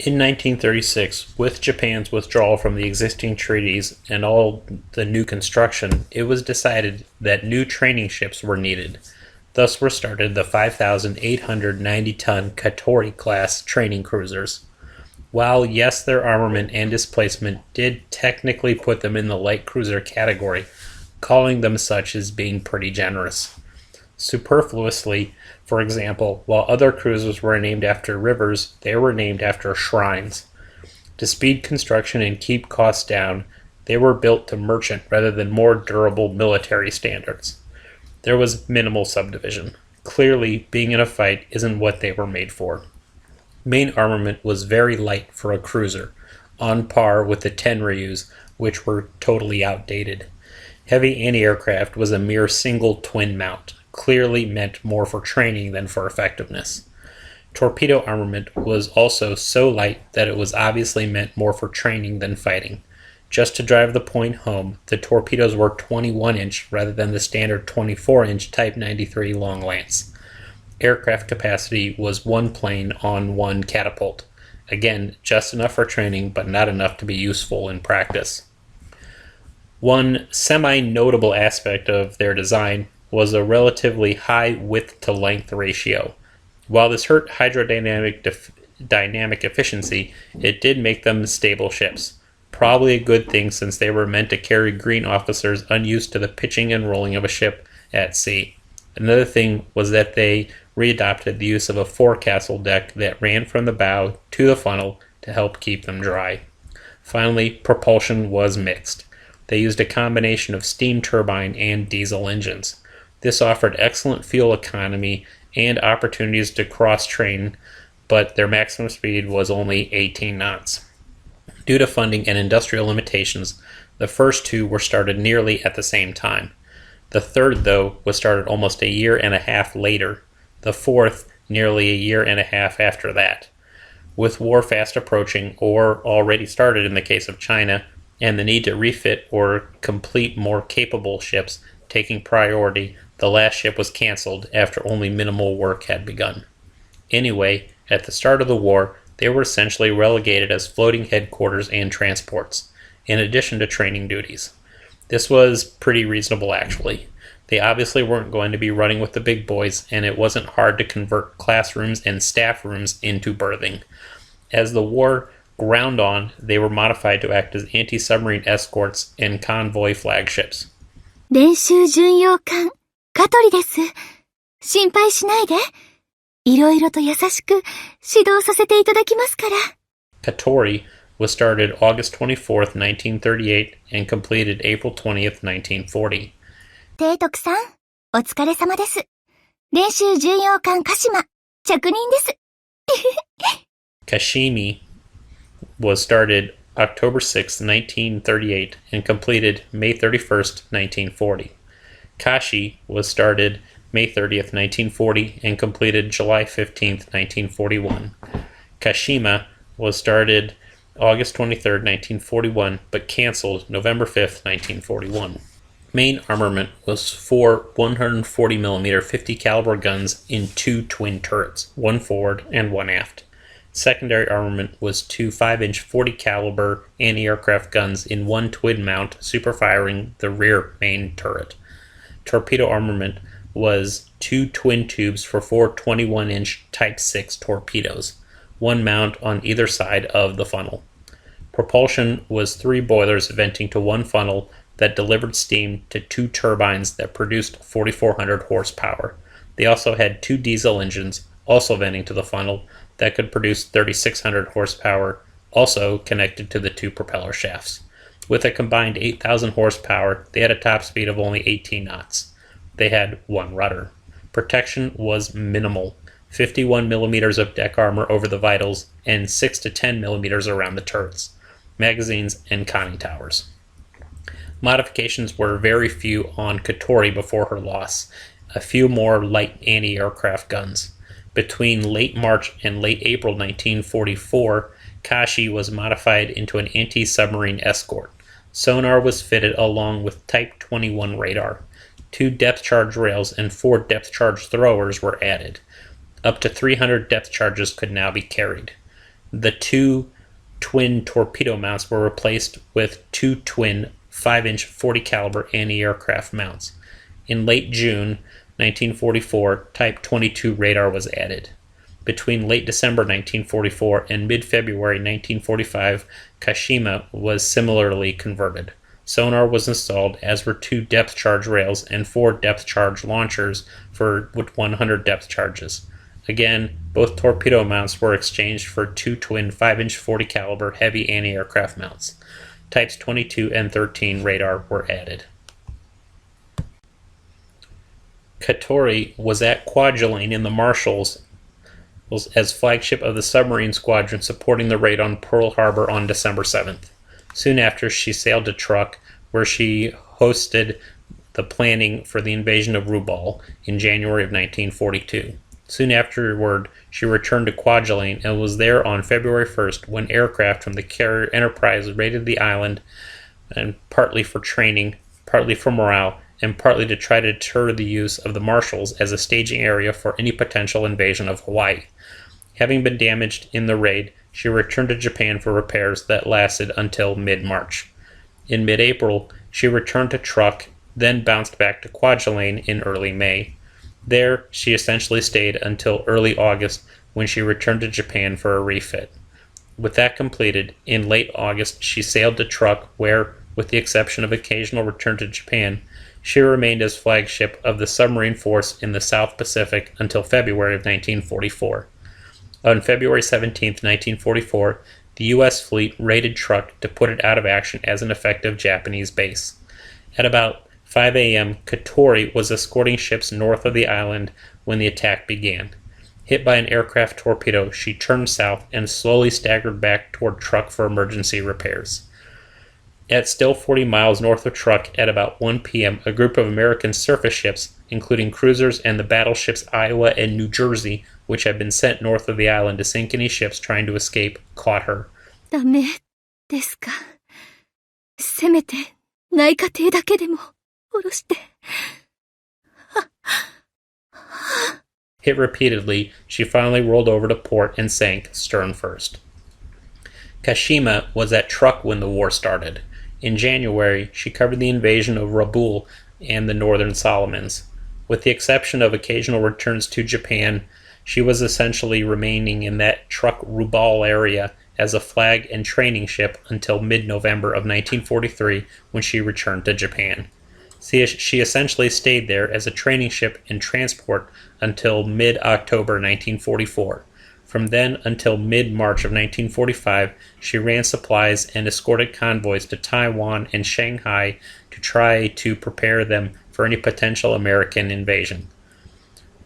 In 1936, with Japan's withdrawal from the existing treaties and all the new construction, it was decided that new training ships were needed. Thus were started the 5,890-ton Katori-class training cruisers. While, yes, their armament and displacement did technically put them in the light cruiser category, calling them such is being pretty generous. Superfluously, for example, while other cruisers were named after rivers, they were named after shrines. To speed construction and keep costs down, they were built to merchant rather than more durable military standards. There was minimal subdivision. Clearly, being in a fight isn't what they were made for. Main armament was very light for a cruiser, on par with the Tenryus, which were totally outdated. Heavy anti-aircraft was a mere single twin mount, clearly meant more for training than for effectiveness. Torpedo armament was also so light that it was obviously meant more for training than fighting. Just to drive the point home, the torpedoes were 21-inch rather than the standard 24-inch Type 93 Long Lance. Aircraft capacity was one plane on one catapult. Again, just enough for training, but not enough to be useful in practice. One semi-notable aspect of their design was a relatively high width-to-length ratio. While this hurt hydrodynamic dynamic efficiency, it did make them stable ships. Probably a good thing since they were meant to carry green officers unused to the pitching and rolling of a ship at sea. Another thing was that they readopted the use of a forecastle deck that ran from the bow to the funnel to help keep them dry. Finally, propulsion was mixed. They used a combination of steam turbine and diesel engines. This offered excellent fuel economy and opportunities to cross-train, but their maximum speed was only 18 knots. Due to funding and industrial limitations, the first two were started nearly at the same time. The third, though, was started almost a year and a half later. The fourth, nearly a year and a half after that. With war fast approaching, or already started in the case of China, and the need to refit or complete more capable ships taking priority, the last ship was canceled after only minimal work had begun. Anyway, at the start of the war, they were essentially relegated as floating headquarters and transports, in addition to training duties. This was pretty reasonable, actually. They obviously weren't going to be running with the big boys, and it wasn't hard to convert classrooms and staff rooms into berthing. As the war ground on, they were modified to act as anti-submarine escorts and convoy flagships. 練習巡洋艦、カトリです。心配しないで。いろいろと優しく指導させていただきますから。Katori was started August 24th, 1938 and completed April 20th, 1940. 提督さん、お疲れ様です。練習巡洋艦鹿島、着任です。Kashimi was started October 6, 1938 and completed May 31st, 1940. Kashi was started May 30th, 1940 and completed July 15th, 1941. Kashima was started August 23rd, 1941 but canceled November 5th, 1941. Main armament was 4 140mm 50 caliber guns in 2 twin turrets, one forward and one aft. Secondary armament was 2 5-inch 40 caliber anti-aircraft guns in one twin mount superfiring the rear main turret. Torpedo armament was 2 twin tubes for 4 21-inch Type 6 torpedoes, one mount on either side of the funnel. Propulsion was 3 boilers venting to one funnel that delivered steam to 2 turbines that produced 4,400 horsepower. They also had 2 diesel engines, also venting to the funnel, that could produce 3,600 horsepower, also connected to the 2 propeller shafts. With a combined 8,000 horsepower, they had a top speed of only 18 knots. They had 1 rudder. Protection was minimal, 51 millimeters of deck armor over the vitals and 6 to 10 millimeters around the turrets, magazines, and conning towers. Modifications were very few on Katori before her loss, a few more light anti-aircraft guns. Between late March and late April 1944, Kashi was modified into an anti-submarine escort. Sonar was fitted along with Type 21 radar. 2 depth charge rails and 4 depth charge throwers were added. Up to 300 depth charges could now be carried. The two twin torpedo mounts were replaced with two twin 5-inch 40 caliber anti-aircraft mounts. In late June 1944, Type 22 radar was added. Between late December 1944 and mid-February 1945, Kashima was similarly converted. Sonar was installed, as were two depth charge rails and four depth charge launchers for 100 depth charges. Again, both torpedo mounts were exchanged for two twin 5-inch 40 caliber heavy anti-aircraft mounts. Types 22 and 13 radar were added. Katori was at Kwajalein in the Marshalls as flagship of the submarine squadron supporting the raid on Pearl Harbor on December 7th. Soon after, she sailed to Truk, where she hosted the planning for the invasion of Rubal in January of 1942. Soon afterward, she returned to Kwajalein and was there on February 1st when aircraft from the carrier Enterprise raided the island, and partly for training, partly for morale, and partly to try to deter the use of the Marshalls as a staging area for any potential invasion of Hawaii. Having been damaged in the raid, she returned to Japan for repairs that lasted until mid-March. In mid-April, she returned to Truk, then bounced back to Kwajalein in early May. There, she essentially stayed until early August, when she returned to Japan for a refit. With that completed, in late August, she sailed to Truk, where, with the exception of occasional return to Japan, she remained as flagship of the submarine force in the South Pacific until February of 1944. On February 17, 1944, the U.S. fleet raided Truk to put it out of action as an effective Japanese base. At about 5 a.m., Katori was escorting ships north of the island when the attack began. Hit by an aircraft torpedo, she turned south and slowly staggered back toward Truk for emergency repairs. At still 40 miles north of Truk at about 1 p.m., a group of American surface ships, including cruisers and the battleships Iowa and New Jersey, which had been sent north of the island to sink any ships trying to escape, caught her. ダメですか。せめて内科艇だけでも降ろして。Hit repeatedly, she finally rolled over to port and sank stern first. Kashima was at Truk when the war started. In January, she covered the invasion of Rabaul and the Northern Solomons. With the exception of occasional returns to Japan, she was essentially remaining in that Truk-Rubal area as a flag and training ship until mid-November of 1943 when she returned to Japan. She essentially stayed there as a training ship and transport until mid-October 1944. From then until mid-March of 1945, she ran supplies and escorted convoys to Taiwan and Shanghai to try to prepare them for any potential American invasion.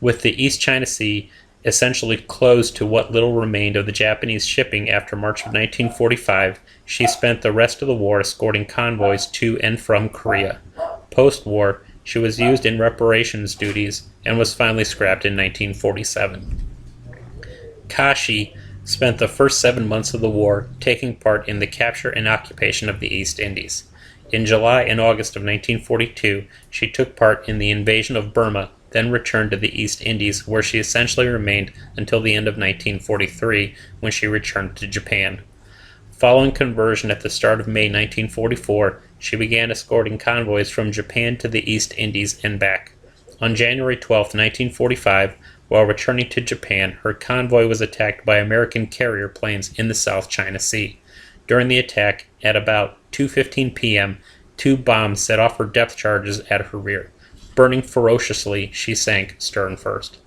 With the East China Sea essentially closed to what little remained of the Japanese shipping after March of 1945, she spent the rest of the war escorting convoys to and from Korea. Post-war, she was used in reparations duties and was finally scrapped in 1947. Kashi spent the first 7 months of the war taking part in the capture and occupation of the East Indies. In July and August of 1942, she took part in the invasion of Burma, then returned to the East Indies, where she essentially remained until the end of 1943, when she returned to Japan. Following conversion at the start of May 1944, she began escorting convoys from Japan to the East Indies and back. On January 12, 1945, while returning to Japan, her convoy was attacked by American carrier planes in the South China Sea. During the attack, at about 2:15 p.m., 2 bombs set off her depth charges at her rear. Burning ferociously, she sank stern first.